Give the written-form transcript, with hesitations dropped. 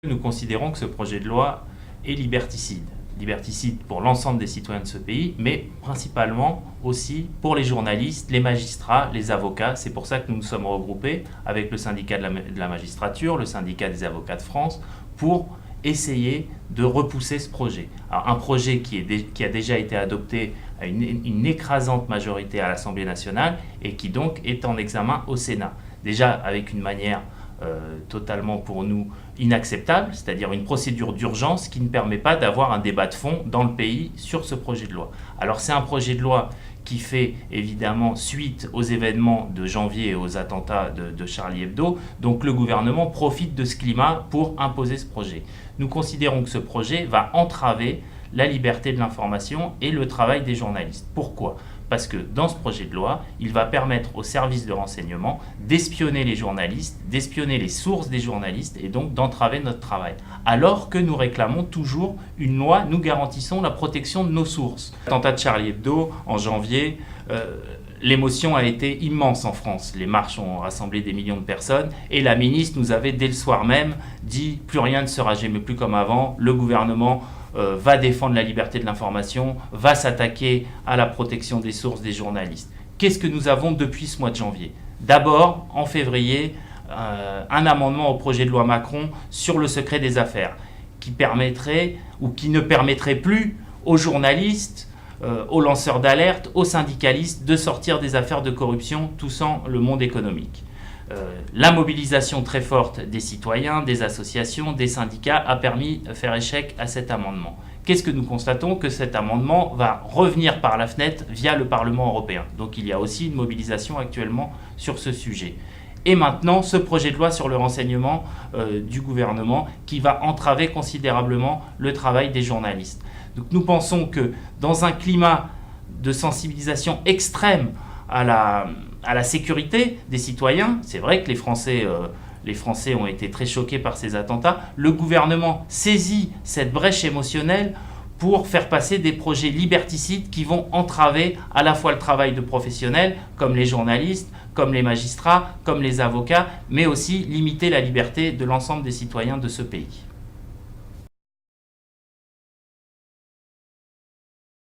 Nous considérons que ce projet de loi est liberticide. Liberticide pour l'ensemble des citoyens de ce pays, mais principalement aussi pour les journalistes, les magistrats, les avocats. C'est pour ça que nous nous sommes regroupés avec le syndicat de la magistrature, le syndicat des avocats de France, pour essayer de repousser ce projet. Alors, un projet qui a déjà été adopté à une écrasante majorité à l'Assemblée nationale et qui donc est en examen au Sénat. Déjà avec une manière totalement pour nous inacceptable, c'est-à-dire une procédure d'urgence qui ne permet pas d'avoir un débat de fond dans le pays sur ce projet de loi. Alors c'est un projet de loi qui fait évidemment suite aux événements de janvier et aux attentats de Charlie Hebdo, donc le gouvernement profite de ce climat pour imposer ce projet. Nous considérons que ce projet va entraver la liberté de l'information et le travail des journalistes. Pourquoi ? Parce que dans ce projet de loi, il va permettre aux services de renseignement d'espionner les journalistes, d'espionner les sources des journalistes et donc d'entraver notre travail. Alors que nous réclamons toujours une loi, nous garantissons la protection de nos sources. L'attentat de Charlie Hebdo en janvier, l'émotion a été immense en France. Les marches ont rassemblé des millions de personnes et la ministre nous avait dès le soir même dit « plus rien ne sera jamais plus comme avant, le gouvernement va défendre la liberté de l'information, va s'attaquer à la protection des sources des journalistes ». Qu'est-ce que nous avons depuis ce mois de janvier ? D'abord, en février, un amendement au projet de loi Macron sur le secret des affaires qui permettrait ou qui ne permettrait plus aux journalistes, aux lanceurs d'alerte, aux syndicalistes de sortir des affaires de corruption touchant le monde économique. La mobilisation très forte des citoyens, des associations, des syndicats a permis de faire échec à cet amendement. Qu'est-ce que nous constatons ? Que cet amendement va revenir par la fenêtre via le Parlement européen. Donc il y a aussi une mobilisation actuellement sur ce sujet. Et maintenant, ce projet de loi sur le renseignement du gouvernement qui va entraver considérablement le travail des journalistes. Donc nous pensons que dans un climat de sensibilisation extrême à la sécurité des citoyens, c'est vrai que les Français ont été très choqués par ces attentats, le gouvernement saisit cette brèche émotionnelle pour faire passer des projets liberticides qui vont entraver à la fois le travail de professionnels, comme les journalistes, comme les magistrats, comme les avocats, mais aussi limiter la liberté de l'ensemble des citoyens de ce pays.